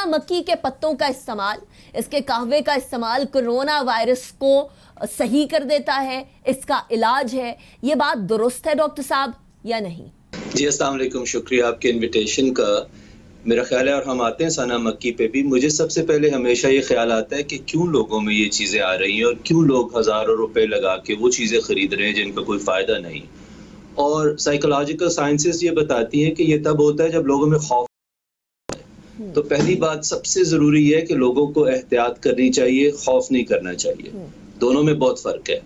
سنا مکی کے پتوں کا استعمال، اس کے قہوے کا استعمال کرونا وائرس کو صحیح کر دیتا ہے، اس کا علاج ہے، یہ بات درست ہے ڈاکٹر صاحب یا نہیں؟ جی السلام علیکم، شکریہ آپ کے انویٹیشن کا۔ میرا خیال ہے، اور ہم آتے ہیں سنا مکی پہ بھی، مجھے سب سے پہلے ہمیشہ یہ خیال آتا ہے کہ کیوں لوگوں میں یہ چیزیں آ رہی ہیں اور کیوں لوگ ہزاروں روپے لگا کے وہ چیزیں خرید رہے ہیں جن کا کوئی فائدہ نہیں۔ اور سائیکولوجیکل سائنسز یہ بتاتی ہیں کہ یہ تب ہوتا ہے جب لوگوں میں خوف۔ تو پہلی بات سب سے ضروری ہے کہ لوگوں کو احتیاط کرنی چاہیے، خوف نہیں کرنا چاہیے، دونوں میں بہت فرق ہے۔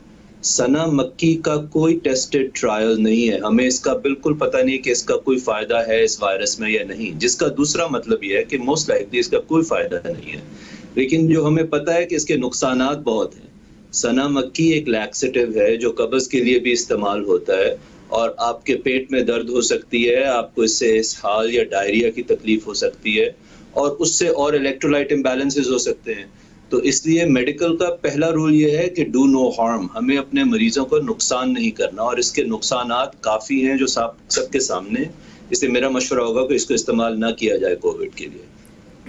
سنا مکی کا کوئی ٹیسٹڈ ٹرائل نہیں ہے، ہمیں اس کا بالکل پتہ نہیں کہ اس کا کوئی فائدہ ہے اس وائرس میں یا نہیں، جس کا دوسرا مطلب یہ ہے کہ موسٹ لائکلی اس کا کوئی فائدہ نہیں ہے، لیکن جو ہمیں پتہ ہے کہ اس کے نقصانات بہت ہیں۔ سنا مکی ایک لیکسیٹو ہے جو قبض کے لیے بھی استعمال ہوتا ہے، اور آپ کے پیٹ میں درد ہو سکتی ہے، آپ کو اس سے اسہال یا ڈائریا کی تکلیف ہو سکتی ہے، اور اس سے اور الیکٹرولائٹ امبیلنسز ہو سکتے ہیں۔ تو اس لیے میڈیکل کا پہلا رول یہ ہے کہ ڈو نو ہارم، ہمیں اپنے مریضوں کو نقصان نہیں کرنا، اور اس کے نقصانات کافی ہیں جو سب کے سامنے، اس لیے میرا مشورہ ہوگا کہ اس کو استعمال نہ کیا جائے کووڈ کے لیے۔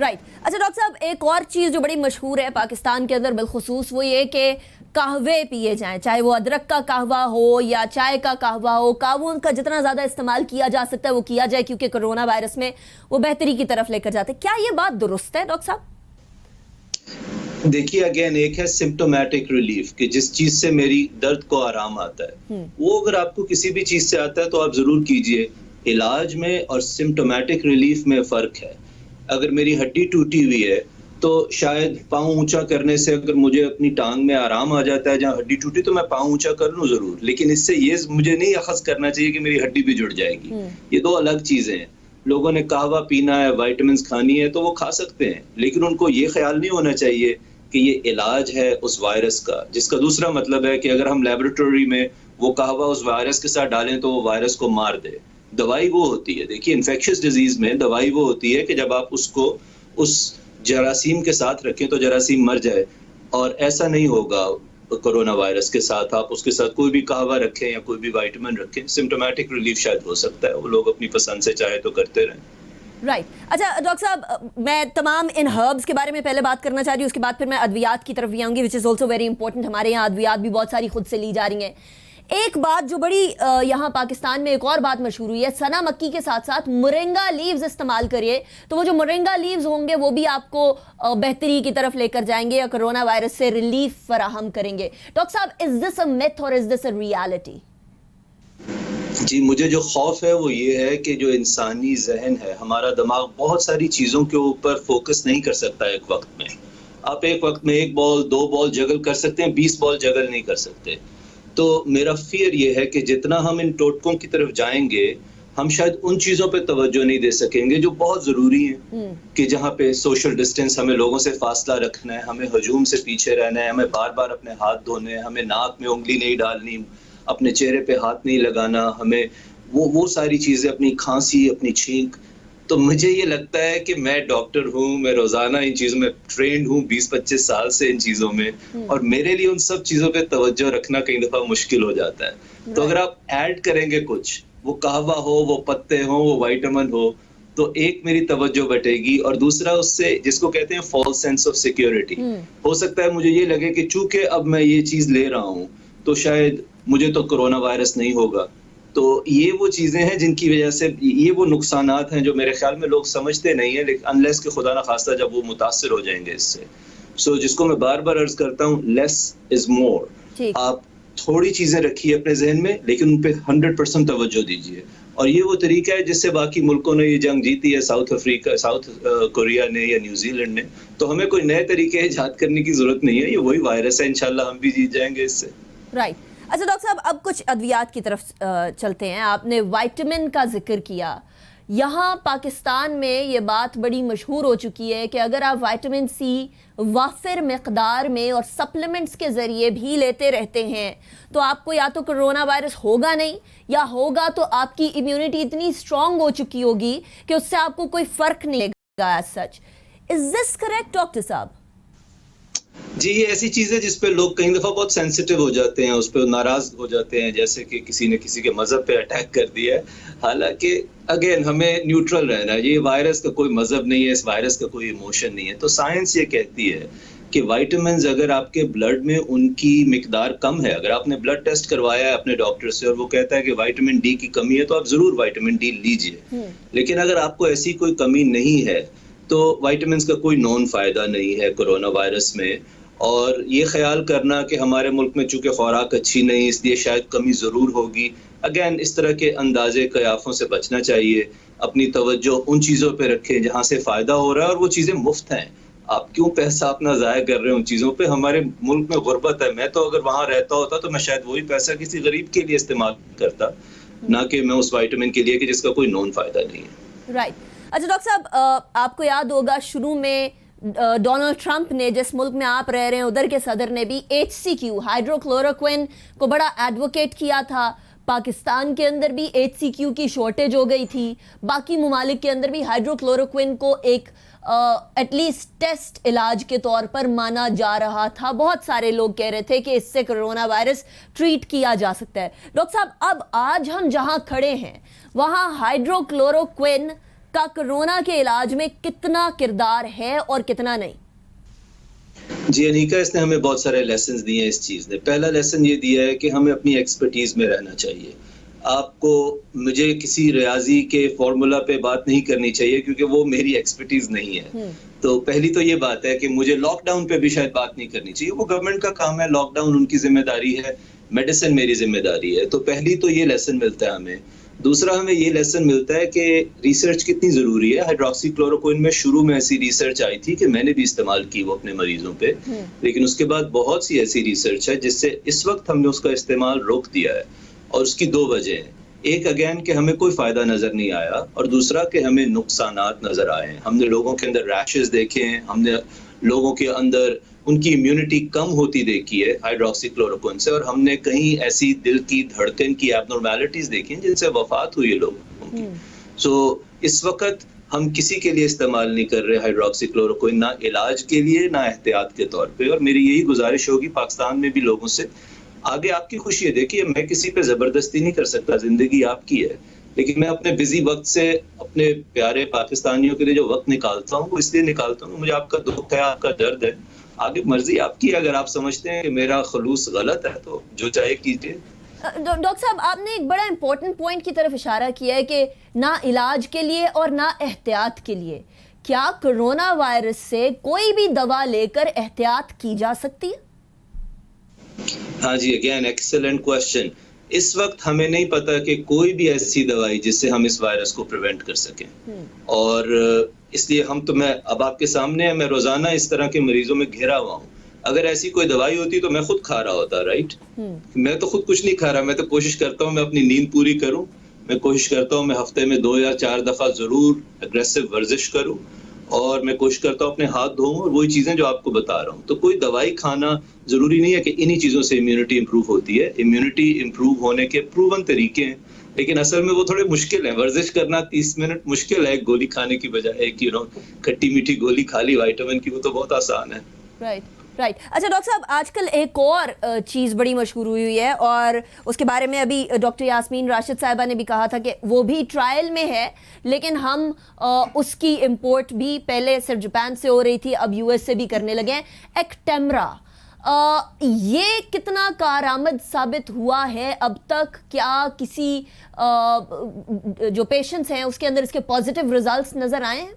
رائٹ۔ اچھا ڈاکٹر صاحب، ایک اور چیز جو بڑی مشہور ہے پاکستان کے اندر بالخصوص، وہ یہ کہ قہوے پیے جائیں، چاہے وہ ادرک کا قہوہ ہو یا چائے کا قہوہ ہو، قہووں کا جتنا زیادہ استعمال کیا جا سکتا ہے وہ کیا جائے، کیونکہ کرونا وائرس میں وہ بہتری کی طرف لے کر جاتے ہیں۔ کیا یہ بات درست ہے ڈاکٹر صاحب؟ دیکھیے اگین، ایک ہے سمپٹومیٹک ریلیف کہ جس چیز سے میری درد کو آرام آتا ہے، وہ اگر آپ کو کسی بھی چیز سے آتا ہے تو آپ ضرور کیجئے۔ علاج میں اور سمپٹومیٹک ریلیف میں فرق ہے۔ اگر میری ہڈی ٹوٹی ہوئی ہے تو شاید پاؤں اونچا کرنے سے اگر مجھے اپنی ٹانگ میں آرام آ جاتا ہے جہاں ہڈی ٹوٹی، تو میں پاؤں اونچا کر لوں ضرور، لیکن اس سے یہ مجھے نہیں اخذ کرنا چاہیے کہ میری ہڈی بھی جڑ جائے گی۔ یہ دو الگ چیزیں ہیں۔ لوگوں نے قہوہ پینا ہے، وائٹامنز کھانی ہے تو وہ کھا سکتے ہیں، لیکن ان کو یہ خیال نہیں ہونا چاہیے کہ یہ علاج ہے اس وائرس کا، جس کا دوسرا مطلب ہے کہ اگر ہم لیبورٹری میں وہ قہوہ اس وائرس کے ساتھ ڈالیں تو وہ وائرس کو مار دے۔ دوائی وہ ہوتی ہے، دیکھیے انفیکشس ڈیزیز میں دوائی وہ ہوتی ہے کہ جب آپ اس کو اس جراثیم کے ساتھ رکھیں تو جراثیم مر جائے، اور ایسا نہیں ہوگا کرونا وائرس کے ساتھ۔ آپ اس کے ساتھ کوئی بھی قہوہ رکھیں یا کوئی بھی وائٹامن رکھیں، سمپٹومیٹک ریلیف شاید ہو سکتا ہے، وہ لوگ اپنی پسند سے چاہے تو کرتے رہیں۔ رائٹ۔ اچھا ڈاکٹر صاحب، میں تمام ان ہربس کے بارے میں پہلے بات کرنا چاہ رہی ہوں، اس کے بعد پھر میں ادویات کی طرف بھی آؤں گی، وچ از آلسو ویری امپورٹنٹ۔ ہمارے یہاں ادویات بھی بہت ساری خود سے لی جا رہی ہیں۔ ایک بات جو بڑی یہاں پاکستان میں ایک اور بات مشہور ہوئی ہے، سنا مکی کے ساتھ ساتھ مرنگا لیوز استعمال کریے تو وہ جو مرنگا لیوز ہوں گے وہ بھی آپ کو بہتری کی طرف لے کر جائیں گے یا کرونا وائرس سے ریلیف فراہم کریں گے۔ ڈاکٹر صاحب، از دس اے میتھ اور از دس اے ریالٹی؟ جی، مجھے جو خوف ہے وہ یہ ہے کہ جو انسانی ذہن ہے، ہمارا دماغ بہت ساری چیزوں کے اوپر فوکس نہیں کر سکتا ایک وقت میں۔ آپ ایک وقت میں 1 بال 2 بال جگل کر سکتے ہیں، 20 بال جگل نہیں کر سکتے۔ تو میرا فیئر یہ ہے کہ جتنا ہم ان ٹوٹکوں کی طرف جائیں گے، ہم شاید ان چیزوں پہ توجہ نہیں دے سکیں گے جو بہت ضروری ہیں، کہ جہاں پہ سوشل ڈسٹینس، ہمیں لوگوں سے فاصلہ رکھنا ہے، ہمیں ہجوم سے پیچھے رہنا ہے، ہمیں بار بار اپنے ہاتھ دھونے ہیں، ہمیں ناک میں انگلی نہیں ڈالنی، اپنے چہرے پہ ہاتھ نہیں لگانا، ہمیں وہ ساری چیزیں، اپنی کھانسی، اپنی چھینک۔ تو مجھے یہ لگتا ہے کہ میں ڈاکٹر ہوں، میں روزانہ ان چیزوں میں ٹرینڈ ہوں، 20-25 سال سے ان چیزوں میں، اور میرے لیے ان سب چیزوں پہ توجہ رکھنا کئی دفعہ مشکل ہو جاتا ہے۔ تو اگر آپ ایڈ کریں گے کچھ، وہ قہوہ ہو، وہ پتے ہوں، وہ وائٹامن ہو، تو ایک میری توجہ بٹے گی، اور دوسرا اس سے جس کو کہتے ہیں فالس سینس آف سیکیورٹی، ہو سکتا ہے مجھے یہ لگے کہ چونکہ اب میں یہ چیز لے رہا ہوں تو شاید مجھے تو کرونا وائرس نہیں ہوگا۔ تو یہ وہ چیزیں ہیں جن کی وجہ سے، یہ وہ نقصانات ہیں جو میرے خیال میں لوگ سمجھتے نہیں ہیں، لیکن انلیس کہ خدا نخواستہ جب وہ متاثر ہو جائیں گے اس سے۔ جس کو میں بار بار عرض کرتا ہوں، لیس از مور۔ آپ تھوڑی چیزیں رکھیے اپنے ذہن میں، لیکن ان پہ 100% توجہ دیجیے، اور یہ وہ طریقہ ہے جس سے باقی ملکوں نے یہ جنگ جیتی ہے، ساؤتھ کوریا نے یا نیوزی لینڈ نے۔ تو ہمیں کوئی نئے طریقے ایجاد کرنے کی ضرورت نہیں ہے، یہ وہی وائرس ہے، انشاءاللہ ہم بھی جیت جائیں گے اس سے۔ رائٹ۔ اچھا ڈاکٹر صاحب، اب کچھ ادویات کی طرف چلتے ہیں۔ آپ نے وائٹامن کا ذکر کیا۔ یہاں پاکستان میں یہ بات بڑی مشہور ہو چکی ہے کہ اگر آپ وائٹامن سی وافر مقدار میں اور سپلیمنٹس کے ذریعے بھی لیتے رہتے ہیں تو آپ کو یا تو کرونا وائرس ہوگا نہیں، یا ہوگا تو آپ کی امیونٹی اتنی اسٹرانگ ہو چکی ہوگی کہ اس سے آپ کو کوئی فرق نہیں لگے گا as such. Is this correct doctor صاحب؟ جی یہ ایسی چیز ہے جس پہ لوگ کئی دفعہ بہت سینسیٹیو ہو جاتے ہیں, اس پہ ناراض ہو جاتے ہیں, جیسے کہ کسی نے کسی کے مذہب پہ اٹیک کر دیا ہے. حالانکہ اگین ہمیں نیوٹرل رہنا ہے. یہ وائرس کا کوئی مذہب نہیں ہے, اس وائرس کا کوئی ایموشن نہیں ہے. تو سائنس یہ کہتی ہے کہ وائٹامنز اگر آپ کے بلڈ میں ان کی مقدار کم ہے, اگر آپ نے بلڈ ٹیسٹ کروایا ہے اپنے ڈاکٹر سے اور وہ کہتا ہے کہ وائٹامن ڈی کی کمی ہے, تو آپ ضرور وائٹامن ڈی لیجئے. لیکن اگر آپ کو ایسی کوئی کمی نہیں ہے تو وائٹامنز کا کوئی نون فائدہ نہیں ہے کرونا وائرس میں. اور یہ خیال کرنا کہ ہمارے ملک میں چونکہ خوراک اچھی نہیں اس لیے شاید کمی ضرور ہوگی, اگین اس طرح کے اندازے قیافوں سے بچنا چاہیے. اپنی توجہ ان چیزوں پہ رکھیں جہاں سے فائدہ ہو رہا ہے, اور وہ چیزیں مفت ہیں. آپ کیوں پیسہ اپنا ضائع کر رہے ہیں ان چیزوں پہ؟ ہمارے ملک میں غربت ہے. میں تو اگر وہاں رہتا ہوتا تو میں شاید وہی پیسہ کسی غریب کے لیے استعمال کرتا, نہ کہ میں اس وائٹامن کے لیے کہ جس کا کوئی نون فائدہ نہیں ہے. رائٹ. اچھا ڈاکٹر صاحب, آپ کو یاد ہوگا شروع میں ڈونلڈ ٹرمپ نے, جس ملک میں آپ رہ رہے ہیں ادھر کے صدر نے بھی HCQ ہائیڈرو کلوروکوئن کو بڑا ایڈوکیٹ کیا تھا. پاکستان کے اندر بھی HCQ کی شارٹیج ہو گئی تھی, باقی ممالک کے اندر بھی ہائیڈرو کلوروکوئن کو ایک ایٹ لیسٹ ٹیسٹ علاج کے طور پر مانا جا رہا تھا. بہت سارے لوگ کہہ رہے تھے کہ اس سے کرونا وائرس ٹریٹ کیا جا سکتا ہے. ڈاکٹر صاحب, اب آج ہم جہاں کھڑے ہیں وہاں ہائیڈرو کلوروکوئن کا کرونا کے علاج میں کتنا کردار ہے اور کتنا نہیں؟ جی انیکا, اس نے ہمیں بہت سارے لیسنز دیے ہیں اس چیز نے. پہلا لیسن یہ دیا ہے کہ ہمیں اپنی ایکسپرٹیز میں رہنا چاہیے. آپ کو مجھے کسی ریاضی کے فارمولا پہ بات نہیں کرنی چاہیے کیونکہ وہ میری ایکسپرٹیز نہیں ہے. تو پہلی تو یہ بات ہے کہ مجھے لاک ڈاؤن پہ بھی شاید بات نہیں کرنی چاہیے, وہ گورنمنٹ کا کام ہے, لاک ڈاؤن ان کی ذمہ داری ہے, میڈیسن میری ذمہ داری ہے. تو پہلی تو یہ لیسن ملتا ہے ہمیں. دوسرا ہمیں یہ لیسن ملتا ہے کہ ریسرچ کتنی ضروری ہے. ہائیڈروکسی کلوروکوئن میں شروع میں ایسی ریسرچ آئی تھی کہ میں نے بھی استعمال کی وہ اپنے مریضوں پہ, لیکن اس کے بعد بہت سی ایسی ریسرچ ہے جس سے اس وقت ہم نے اس کا استعمال روک دیا ہے. اور اس کی دو وجہ ہیں. ایک اگین کہ ہمیں کوئی فائدہ نظر نہیں آیا, اور دوسرا کہ ہمیں نقصانات نظر آئے ہیں. ہم نے لوگوں کے اندر ریشز دیکھے ہیں, ہم نے لوگوں کے اندر ان کی امیونٹی کم ہوتی دیکھی ہے ہائیڈروکسی کلوروکوئن سے, اور ہم نے کہیں ایسی دل کی دھڑکن کی ایب نارمیلٹیز دیکھی ہیں جن سے وفات ہوئی ہے لوگوں کی. سو اس وقت ہم کسی کے لیے استعمال نہیں کر رہے ہائیڈروکسی کلوروکوئن, نہ علاج کے لیے نہ احتیاط کے طور پہ. اور میری یہی گزارش ہوگی پاکستان میں بھی لوگوں سے, آگے آپ کی خوشی ہے. دیکھیے میں کسی پہ زبردستی نہیں کر سکتا, زندگی آپ کی ہے, لیکن میں اپنے بزی وقت سے اپنے پیارے پاکستانیوں کے لیے جو وقت نکالتا ہوں وہ اس لیے نکالتا ہوں, مجھے آپ کا دکھ ہے, آپ کا درد ہے. آگے مرضی آپ کی ہے, اگر آپ سمجھتے ہیں کہ میرا خلوص غلط ہے تو جو چاہے کیجیے. ڈاکٹر صاحب, آپ نے ایک بڑا امپورٹنٹ پوائنٹ کی طرف اشارہ کیا ہے کہ نہ علاج کے لیے اور نہ احتیاط کے لیے. کیا کرونا وائرس سے کوئی بھی دوا لے کر احتیاط کی جا سکتی ہے؟ ہاں جی, اگین ایکسلنٹ کوشچن. اس وقت ہمیں نہیں پتا کہ کوئی بھی ایسی دوائی جس سے ہم اس وائرس کو پریونٹ کر سکیں, اور اس لیے ہم تو میں اب آپ کے سامنے ہیں, میں روزانہ اس طرح کے مریضوں میں گھرا ہوا ہوں. اگر ایسی کوئی دوائی ہوتی تو میں خود کھا رہا ہوتا, رائٹ. میں تو خود کچھ نہیں کھا رہا, میں تو کوشش کرتا ہوں میں اپنی نیند پوری کروں, میں کوشش کرتا ہوں میں ہفتے میں 2 یا 4 دفعہ ضرور اگریسو ورزش کروں, اور میں کوشش کرتا ہوں اپنے ہاتھ دھوؤں, اور وہی چیزیں جو آپ کو بتا رہا ہوں. تو کوئی دوائی کھانا ضروری نہیں ہے کہ انہی چیزوں سے امیونٹی امپروو ہوتی ہے. امیونٹی امپروو ہونے کے پروون طریقے ہیں, لیکن اصل میں وہ تھوڑے مشکل ہیں. ورزش کرنا 30 منٹ مشکل ہے ایک گولی کھانے کی بجائے. ایک کھٹی میٹھی گولی کھا لی وائٹامن کی, وہ تو بہت آسان ہے. رائٹ. اچھا ڈاکٹر صاحب, آج کل ایک اور چیز بڑی مشہور ہوئی ہے, اور اس کے بارے میں ابھی ڈاکٹر یاسمین راشد صاحبہ نے بھی کہا تھا کہ وہ بھی ٹرائل میں ہے, لیکن ہم اس کی امپورٹ بھی پہلے صرف جاپان سے ہو رہی تھی, اب US سے بھی کرنے لگے ہیں. ایکٹیمرا, یہ کتنا کارآمد ثابت ہوا ہے اب تک؟ کیا کسی جو پیشنٹس ہیں اس کے اندر اس کے پازیٹیو ریزلٹس نظر آئے ہیں؟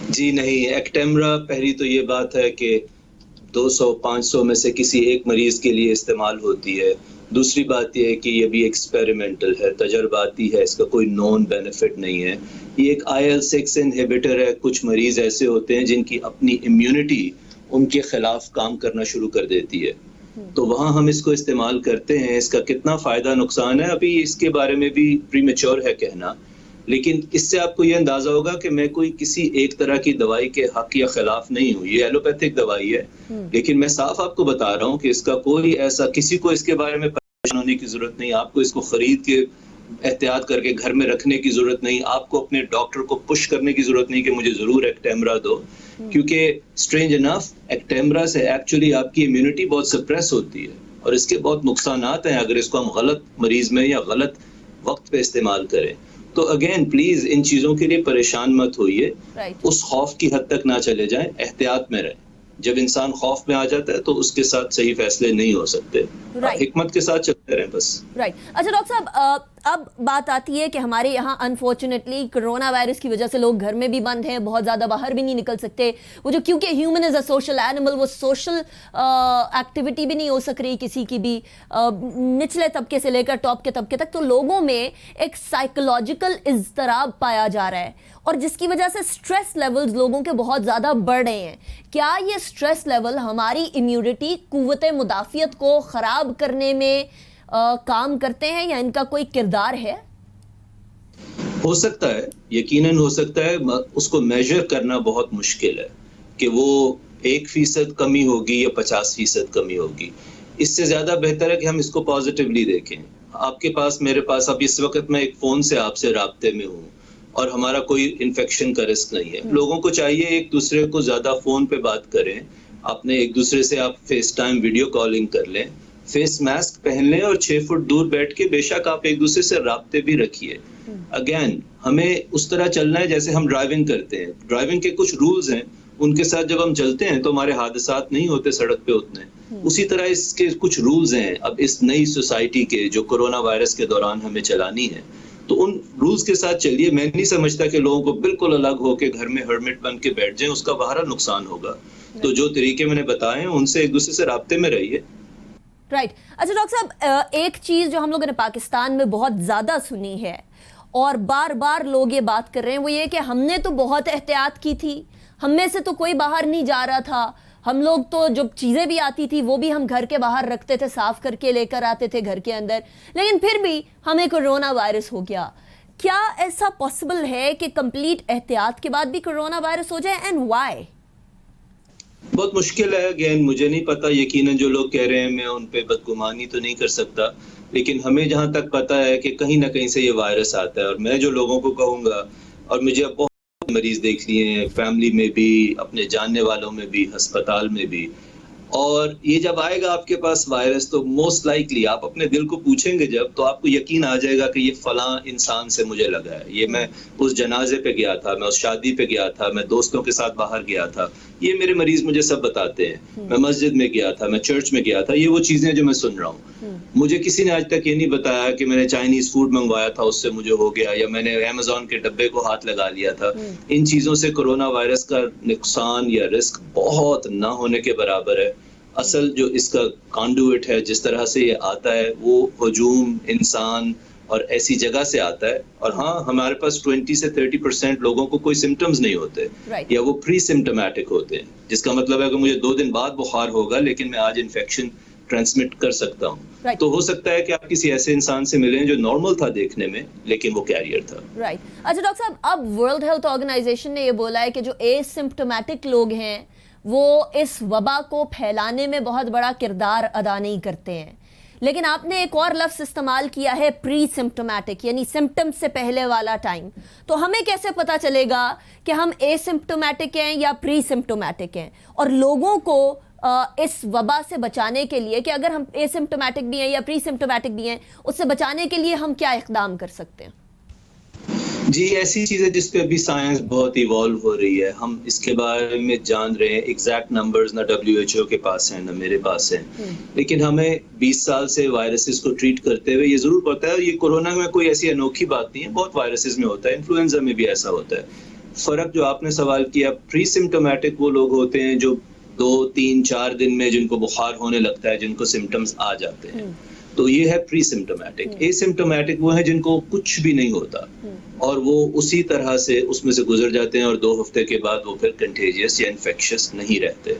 جی نہیں. ایکٹیمرا پہلی تو یہ بات ہے کہ 200-500 میں سے کسی ایک مریض کے لیے استعمال ہوتی ہے. دوسری بات یہ ہے کہ یہ بھی ایکسپیریمنٹل ہے, تجرباتی ہے, اس کا کوئی نون بینیفٹ نہیں ہے. یہ ایک IL-6 انہیبیٹر ہے. کچھ مریض ایسے ہوتے ہیں جن کی اپنی امیونٹی ان کے خلاف کام کرنا شروع کر دیتی ہے, تو وہاں ہم اس کو استعمال کرتے ہیں. اس کا کتنا فائدہ نقصان ہے ابھی اس کے بارے میں بھی پری میچور ہے کہنا, لیکن اس سے آپ کو یہ اندازہ ہوگا کہ میں کوئی کسی ایک طرح کی دوائی کے حق یا خلاف نہیں ہوں. یہ ایلوپیتھک دوائی ہے, لیکن میں صاف آپ کو بتا رہا ہوں کہ اس کا کوئی ایسا, کسی کو اس کے بارے میں پریشان ہونے کی ضرورت نہیں. آپ کو اس کو خرید کے احتیاط کر کے گھر میں رکھنے کی ضرورت نہیں. آپ کو اپنے ڈاکٹر کو پش کرنے کی ضرورت نہیں کہ مجھے ضرور ایکٹیمرا دو. کیونکہ اسٹرینج انف ایکٹیمرا سے ایکچولی آپ کی امیونٹی بہت سپریس ہوتی ہے اور اس کے بہت نقصانات ہیں اگر اس کو ہم غلط مریض میں یا غلط وقت پہ استعمال کریں. تو اگین پلیز ان چیزوں کے لیے پریشان مت ہوئیے, اس خوف کی حد تک نہ چلے جائیں, احتیاط میں رہیں. جب انسان خوف میں آ جاتا ہے تو اس کے ساتھ صحیح فیصلے نہیں ہو سکتے. حکمت کے ساتھ چلتے رہیں بس. اچھا ڈاکٹر صاحب, اب بات آتی ہے کہ ہمارے یہاں انفارچونیٹلی کرونا وائرس کی وجہ سے لوگ گھر میں بھی بند ہیں, بہت زیادہ باہر بھی نہیں نکل سکتے. وہ جو کیونکہ human is a social animal, وہ سوشل ایکٹیویٹی بھی نہیں ہو سک رہی کسی کی بھی, نچلے طبقے سے لے کر ٹاپ کے طبقے تک. تو لوگوں میں ایک سائیکولوجیکل اضطراب پایا جا رہا ہے اور جس کی وجہ سے سٹریس لیولز لوگوں کے بہت زیادہ بڑھ رہے ہیں. کیا یہ سٹریس لیول ہماری امیونٹی, قوت مدافعت کو خراب کرنے میں کام کرتے ہیں یا ان کا کوئی کردار ہے؟ ہو سکتا ہے, یقیناً ہو سکتا ہے. اس کو میجر کرنا بہت مشکل ہے کہ وہ 1% کمی ہوگی یا 50% کمی ہوگی. اس سے زیادہ بہتر ہے کہ ہم اس کو پازیٹیولی دیکھیں. آپ کے پاس, میرے پاس, اب اس وقت میں ایک فون سے آپ سے رابطے میں ہوں اور ہمارا کوئی انفیکشن کا رسک نہیں ہے. لوگوں کو چاہیے ایک دوسرے کو زیادہ فون پہ بات کریں. آپ نے ایک دوسرے سے آپ فیس ٹائم ویڈیو کالنگ کر لیں, فیس ماسک پہن لیں اور 6 فٹ دور بیٹھ کے بے شک آپ ایک دوسرے سے رابطے بھی رکھیے. اگین ہمیں اس طرح چلنا ہے جیسے ہم ڈرائیونگ کرتے ہیں. ڈرائیونگ کے کچھ رولز ہیں, ان کے ساتھ جب ہم چلتے ہیں تو ہمارے حادثات نہیں ہوتے سڑک پہ اتنے. اسی طرح اس کے کچھ رولز ہیں اب اس نئی سوسائٹی کے جو کرونا وائرس کے دوران ہمیں چلانی ہے. تو ان رولز کے ساتھ چلیے. میں نہیں سمجھتا کہ لوگوں کو بالکل الگ ہو کے گھر میں ہرمٹ بن کے بیٹھ جائیں, اس کا بہرحال نقصان ہوگا. تو جو طریقے میں نے بتائے ہیں ان سے ایک دوسرے سے رابطے میں رہیے. رائٹ. اچھا ڈاکٹر صاحب, ایک چیز جو ہم لوگوں نے پاکستان میں بہت زیادہ سنی ہے اور بار بار لوگ یہ بات کر رہے ہیں وہ یہ کہ ہم نے تو بہت احتیاط کی تھی, ہم میں سے تو کوئی باہر نہیں جا رہا تھا, ہم لوگ تو جو چیزیں بھی آتی تھی وہ بھی ہم گھر کے باہر رکھتے تھے, صاف کر کے لے کر آتے تھے گھر کے اندر, لیکن پھر بھی ہمیں کرونا وائرس ہو گیا. کیا ایسا پاسبل ہے کہ کمپلیٹ احتیاط کے بعد بھی کرونا وائرس ہو جائے, اینڈ وائی؟ بہت مشکل ہے. اگین مجھے نہیں پتا, یقیناً جو لوگ کہہ رہے ہیں میں ان پہ بدگمانی تو نہیں کر سکتا, لیکن ہمیں جہاں تک پتا ہے کہ کہیں نہ کہیں سے یہ وائرس آتا ہے. اور میں جو لوگوں کو کہوں گا, اور مجھے اب بہت مریض دیکھ لیے ہیں, فیملی میں بھی, اپنے جاننے والوں میں بھی, ہسپتال میں بھی, اور یہ جب آئے گا آپ کے پاس وائرس تو موسٹ لائکلی آپ اپنے دل کو پوچھیں گے جب, تو آپ کو یقین آ جائے گا کہ یہ فلاں انسان سے مجھے لگا ہے, یہ میں اس جنازے پہ گیا تھا, میں اس شادی پہ گیا تھا, میں دوستوں کے ساتھ باہر گیا تھا, یہ میرے مریض مجھے سب بتاتے ہیں, میں مسجد میں گیا تھا, میں چرچ میں گیا تھا. یہ وہ چیزیں جو میں سن رہا ہوں. مجھے کسی نے آج تک یہ نہیں بتایا کہ میں نے چائنیز فوڈ منگوایا تھا اس سے مجھے ہو گیا, یا میں نے امیزون کے ڈبے کو ہاتھ لگا لیا تھا. ان چیزوں سے کرونا وائرس کا نقصان یا رسک بہت نہ ہونے کے برابر ہے. اصل جو اس کا کانڈویٹ ہے, جس طرح سے یہ آتا ہے, وہ ہجوم انسان اور ایسی جگہ سے آتا ہے. اور ہاں, ہمارے پاس 20 سے 30% لوگوں کو کوئی سمٹمز نہیں ہوتے, یا وہ پری سمٹمیٹک ہوتے ہیں, جس کا مطلب ہے کہ مجھے 2 دن بعد بخار ہوگا لیکن میں آج انفیکشن ٹرانسمٹ کر سکتا ہوں. تو ہو سکتا ہے کہ آپ کسی ایسے انسان سے ملیں جو نارمل تھا دیکھنے میں لیکن وہ کیریئر تھا. رائٹ. اچھا ڈاکٹر صاحب, اب ورلڈ ہیلتھ آرگنائزیشن نے یہ بولا ہے کہ جو اے سمپٹومیٹک لوگ ہیں وہ اس وبا کو پھیلانے میں بہت بڑا کردار ادا نہیں کرتے ہیں, لیکن آپ نے ایک اور لفظ استعمال کیا ہے پری سمپٹومیٹک, یعنی سمپٹم سے پہلے والا ٹائم. تو ہمیں کیسے پتا چلے گا کہ ہم اے سمپٹومیٹک ہیں یا پری سمپٹومیٹک ہیں, اور لوگوں کو اس وبا سے بچانے کے لیے کہ اگر ہم اے سمپٹومیٹک بھی ہیں یا پری سمپٹومیٹک بھی ہیں, اس سے بچانے کے لیے ہم کیا اقدام کر سکتے ہیں؟ جی, ایسی چیزیں جس پہ ابھی سائنس بہت ایوالو ہو رہی ہے, ہم اس کے بارے میں جان رہے ہیں. ایگزیکٹ نمبرز نہ WHO کے پاس ہیں نہ میرے پاس ہیں, لیکن ہمیں 20 سال سے وائرسز کو ٹریٹ کرتے ہوئے یہ ضرور پتا ہے, اور یہ کورونا میں کوئی ایسی انوکھی بات نہیں ہے, بہت وائرسز میں ہوتا ہے, انفلوئنزا میں بھی ایسا ہوتا ہے. فرق جو آپ نے سوال کیا, پری سمپٹومیٹک وہ لوگ ہوتے ہیں جو 2, 3, 4 دن میں جن کو بخار ہونے لگتا ہے, جن کو سمٹمز آ جاتے ہیں, تو یہ ہے پری سمپٹومیٹک. اے سمپٹومیٹک وہ ہیں جن کو کچھ بھی نہیں ہوتا اور وہ اسی طرح سے اس میں سے گزر جاتے ہیں, اور 2 ہفتے کے بعد وہ پھر کنٹیجیس یا انفیکشس نہیں رہتے.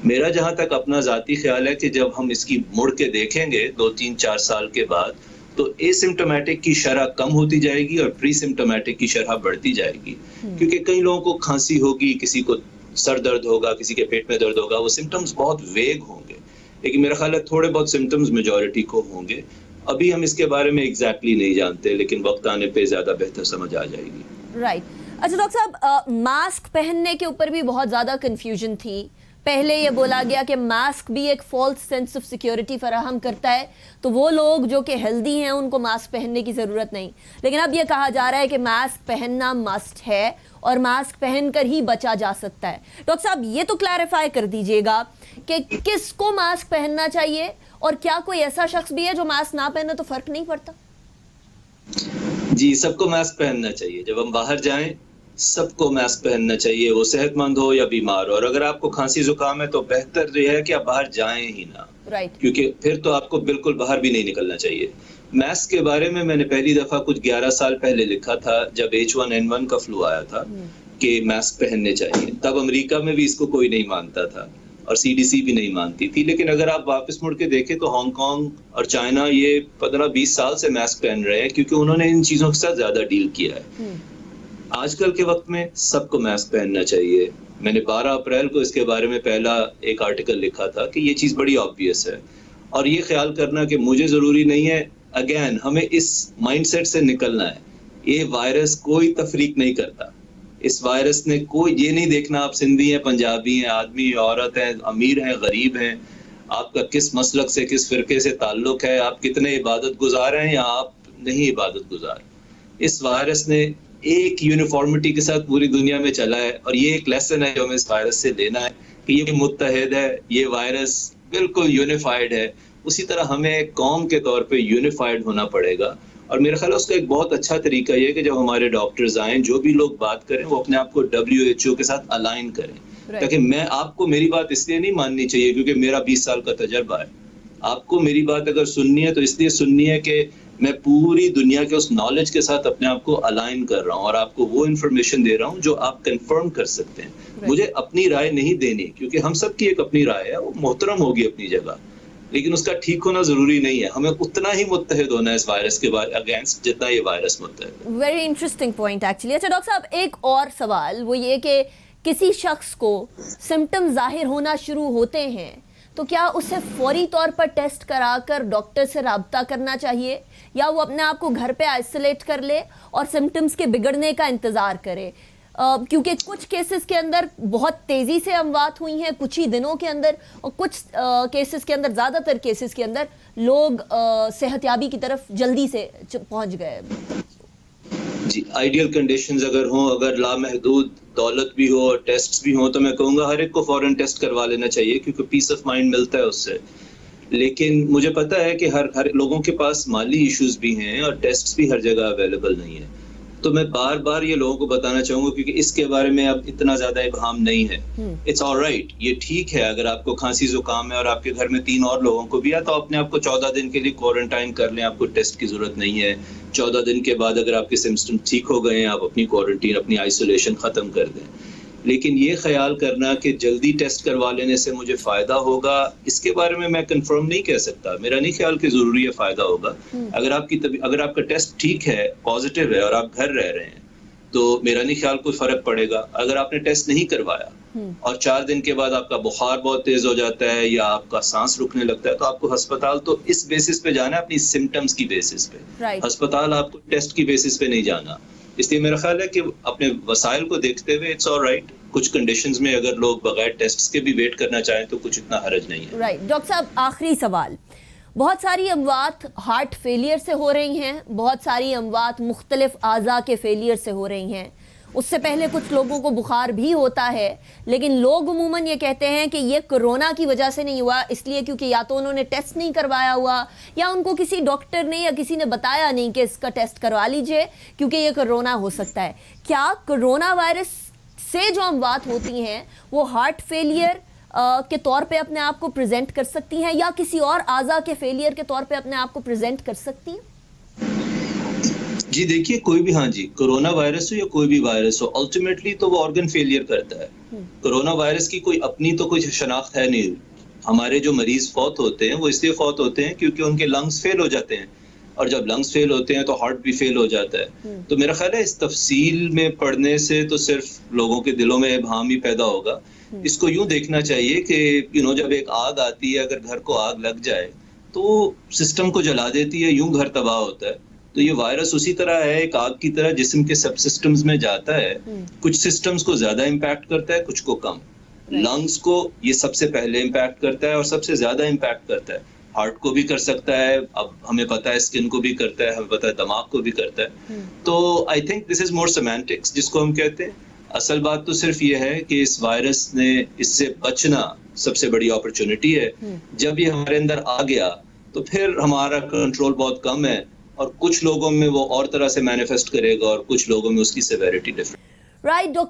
میرا جہاں تک اپنا ذاتی خیال ہے کہ جب ہم اس کی مڑ کے دیکھیں گے 2, 3, 4 سال کے بعد, تو اے سمپٹومیٹک کی شرح کم ہوتی جائے گی اور پری سمپٹومیٹک کی شرح بڑھتی جائے گی. کیونکہ کئی لوگوں کو کھانسی ہوگی, کسی کو سر درد ہوگا, کسی کے پیٹ میں درد ہوگا, وہ سمٹمز بہت ویگ ہوں گے, لیکن میرا خیال ہے تھوڑے بہت سمٹمز میجورٹی کو ہوں گے. ابھی ہم اس کے بارے میں ایگزیکٹلی نہیں جانتے, لیکن وقت آنے پہ زیادہ بہتر سمجھ آ جائے گی. رائٹ. اچھا ڈاکٹر صاحب، ماسک پہننے کے اوپر بھی بہت زیادہ کنفیوژن تھی. پہلے یہ بولا گیا کہ ماسک بھی ایک فالس سینس آف سیکیورٹی فراہم کرتا ہے، تو وہ لوگ جو کہ ہیلدی ہیں ان کو ماسک پہننے کی ضرورت نہیں. لیکن اب یہ کہا جا رہا ہے کہ ماسک پہننا مسٹ ہے اور ماسک پہن کر ہی بچا جا سکتا ہے. ڈاکٹر صاحب یہ تو کلیریفائی کر دیجئے گا کہ کس کو ماسک پہننا چاہیے، اور کیا کوئی ایسا شخص بھی ہے جو ماسک نہ پہنے تو فرق نہیں پڑتا؟ جی، سب کو ماسک پہننا چاہیے. جب ہم باہر جائیں سب کو ماسک پہننا چاہیے، وہ صحت مند ہو یا بیمار ہو. اور اگر آپ کو کھانسی زکام ہے تو بہتر یہ ہے کہ آپ باہر جائیں ہی نہ، کیونکہ پھر تو آپ کو بالکل باہر بھی نہیں نکلنا چاہیے. ماسک کے بارے میں نے پہلی دفعہ کچھ 11 سال پہلے لکھا تھا جب H1N1 کا فلو آیا تھا کہ ماسک پہننے چاہیے. تب امریکہ میں بھی اس کو کوئی نہیں مانتا تھا اور CDC بھی نہیں مانتی تھی. لیکن اگر آپ واپس مڑ کے دیکھیں تو ہانگ کانگ اور چائنا یہ 15-20 سال سے ماسک پہن رہے ہیں کیونکہ انہوں نے ان چیزوں کے ساتھ زیادہ ڈیل کیا ہے. آج کل کے وقت میں سب کو ماسک پہننا چاہیے. میں نے 12 اپریل کو اس کے بارے میں پہلا ایک آرٹیکل لکھا تھا کہ یہ چیز بڑی آبویس ہے. اور یہ خیال کرنا کہ مجھے ضروری نہیں ہے، اگین ہمیں اس مائنڈ سیٹ سے نکلنا ہے. یہ وائرس کوئی تفریق نہیں کرتا. اس وائرس نے کوئی یہ نہیں دیکھنا آپ سندھی ہیں، پنجابی ہیں، آدمی عورت ہیں، امیر ہیں، غریب ہیں، آپ کا کس مسلک سے کس فرقے سے تعلق ہے، آپ کتنے عبادت گزار ہیں یا آپ نہیں عبادت گزار. اس وائرس نے ایک یونیفارمٹی کے ساتھ پوری دنیا میں چلا ہے، اور یہ ایک لیسن ہے جو ہمیں اس وائرس سے لینا ہے کہ یہ متحد ہے، یہ وائرس بالکل یونیفائڈ ہے. اسی طرح ہمیں ایک قوم کے طور پہ یونیفائڈ ہونا پڑے گا. اور میرا خیال ہے اس کا ایک بہت اچھا طریقہ یہ ہے کہ جب ہمارے ڈاکٹرز آئیں، جو بھی لوگ بات کریں وہ اپنے آپ کو WHO کے ساتھ الائن کریں. تاکہ میں آپ کو میری بات اس لیے نہیں ماننی چاہیے کیونکہ میرا 20 سال کا تجربہ ہے. آپ کو میری بات اگر سننی ہے تو اس لیے سننی ہے کہ میں پوری دنیا کے اس نالج کے ساتھ اپنے آپ کو الائن کر رہا ہوں اور آپ کو وہ انفارمیشن دے رہا ہوں جو آپ کنفرم کر سکتے ہیں. مجھے اپنی رائے نہیں دینی کیونکہ ہم سب کی ایک اپنی رائے ہے، وہ محترم ہوگی اپنی جگہ، لیکن اس کا ٹھیک ہونا ضروری نہیں ہے. ہمیں اتنا ہی متحد ہونا ہے اس وائرس کے اگینسٹ جتنا یہ وائرس متحد ہے. Very interesting point actually. اچھا ڈاکٹر صاحب، ایک اور سوال وہ یہ کہ کسی شخص کو سمٹم ظاہر ہونا شروع ہوتے ہیں تو کیا اسے فوری طور پر ٹیسٹ کرا کر ڈاکٹر سے رابطہ کرنا چاہیے، یا وہ اپنے آپ کو گھر پہ آئسولیٹ کر لے اور سمٹمز کے بگڑنے کا انتظار کرے؟ کیونکہ کچھ کیسز کے اندر بہت تیزی سے اموات ہوئی ہیں کچھ ہی دنوں کے اندر، اور کچھ کیسز کے اندر، زیادہ تر کیسز کے اندر لوگ صحت یابی کی طرف جلدی سے پہنچ گئے. جی، آئیڈیل کنڈیشنز اگر ہوں، اگر لامحدود دولت بھی ہو اور ٹیسٹ بھی ہوں، تو میں کہوں گا ہر ایک کو فوراً ٹیسٹ کروا لینا چاہیے کیونکہ پیس آف مائنڈ ملتا ہے اس سے. لیکن مجھے پتا ہے کہ ہر لوگوں کے پاس مالی ایشوز بھی ہیں اور ٹیسٹ بھی ہر جگہ اویلیبل نہیں ہے. تو میں بار بار یہ لوگوں کو بتانا چاہوں گا کیونکہ اس کے بارے میں اب اتنا زیادہ ابہام نہیں ہے. اٹس آل رائٹ، یہ ٹھیک ہے اگر آپ کو کھانسی زکام ہے اور آپ کے گھر میں 3 اور لوگوں کو بھی ہے تو اپنے آپ کو 14 دن کے لیے کوارنٹائن کر لیں، آپ کو ٹیسٹ کی ضرورت نہیں ہے. 14 دن کے بعد اگر آپ کے سمپٹم ٹھیک ہو گئے ہیں آپ اپنی کوارنٹین، اپنی آئسولیشن ختم کر دیں. لیکن یہ خیال کرنا کہ جلدی ٹیسٹ کروا لینے سے مجھے فائدہ ہوگا، اس کے بارے میں کنفرم نہیں کہہ سکتا. میرا نہیں خیال کہ ضروری ہے فائدہ ہوگا. اگر آپ کا ٹیسٹ ٹھیک ہے، پازیٹیو ہے اور آپ گھر رہ رہے ہیں تو میرا نہیں خیال کوئی فرق پڑے گا. اگر آپ نے ٹیسٹ نہیں کروایا اور 4 دن کے بعد آپ کا بخار بہت تیز ہو جاتا ہے یا آپ کا سانس رکنے لگتا ہے تو آپ کو ہسپتال تو اس بیسس پہ جانا ہے، اپنی سمٹمز کی بیسس پہ. ہسپتال آپ کو ٹیسٹ کی بیسس پہ نہیں جانا. اس لیے میرا خیال ہے کہ اپنے وسائل کو دیکھتے ہوئے اٹس آل رائٹ. کچھ کنڈیشنز میں اگر لوگ بغیر ٹیسٹ کے بھی ویٹ کرنا چاہیں تو کچھ اتنا حرج نہیں ہے. رائٹ. ڈاکٹر صاحب، آخری سوال. بہت ساری اموات ہارٹ فیلئر سے ہو رہی ہیں، بہت ساری اموات مختلف اعضاء کے فیلئر سے ہو رہی ہیں. اس سے پہلے کچھ لوگوں کو بخار بھی ہوتا ہے، لیکن لوگ عموماً یہ کہتے ہیں کہ یہ کرونا کی وجہ سے نہیں ہوا، اس لیے کیونکہ یا تو انہوں نے ٹیسٹ نہیں کروایا ہوا یا ان کو کسی ڈاکٹر نے یا کسی نے بتایا نہیں کہ اس کا ٹیسٹ کروا لیجئے کیونکہ یہ کرونا ہو سکتا ہے. کیا کرونا وائرس سے جو اموات ہوتی ہیں وہ ہارٹ فیلئر کے طور پہ اپنے آپ کو پریزنٹ کر سکتی ہیں یا کسی اور اعضاء کے فیلئر کے طور پہ اپنے آپ کو پریزنٹ کر سکتی ہیں؟ جی دیکھیے، کوئی بھی کرونا وائرس ہو یا کوئی بھی وائرس ہو، الٹیمیٹلی تو وہ آرگن فیلئر کرتا ہے. کرونا وائرس کی کوئی اپنی تو کوئی شناخت ہے نہیں. ہمارے جو مریض فوت ہوتے ہیں وہ اس لیے فوت ہوتے ہیں کیونکہ ان کے لنگز فیل ہو جاتے ہیں، اور جب لنگز فیل ہوتے ہیں تو ہارٹ بھی فیل ہو جاتا ہے. تو میرا خیال ہے اس تفصیل میں پڑھنے سے تو صرف لوگوں کے دلوں میں ابہام ہی پیدا ہوگا. اس کو یوں دیکھنا چاہیے کہ جب ایک آگ آتی ہے، اگر گھر کو آگ لگ جائے تو سسٹم کو جلا دیتی ہے، یوں گھر تباہ ہوتا ہے. تو یہ وائرس اسی طرح ہے، ایک آگ کی طرح جسم کے سب سسٹمز میں جاتا ہے. کچھ سسٹمز کو زیادہ امپیکٹ کرتا ہے، کچھ کو کم. لنگز کو یہ سب سے پہلے امپیکٹ کرتا ہے اور سب سے زیادہ امپیکٹ کرتا ہے. ہارٹ کو بھی کر سکتا ہے، اب ہمیں پتہ ہے اسکن کو بھی کرتا ہے، ہمیں پتہ ہے دماغ کو بھی کرتا ہے. تو آئی تھنک دس از مور سیمانٹکس جس کو ہم کہتے ہیں. اصل بات تو صرف یہ ہے کہ اس وائرس نے اس سے بچنا سب سے بڑی اپرچونٹی ہے. جب یہ ہمارے اندر آ گیا تو پھر ہمارا کنٹرول بہت کم ہے، اور کچھ لوگوں میں وہ اور طرح سے مینیفیسٹ کرے گا اور کچھ لوگوں میں اس کی سیویرٹی ڈفرنٹ. Right doctor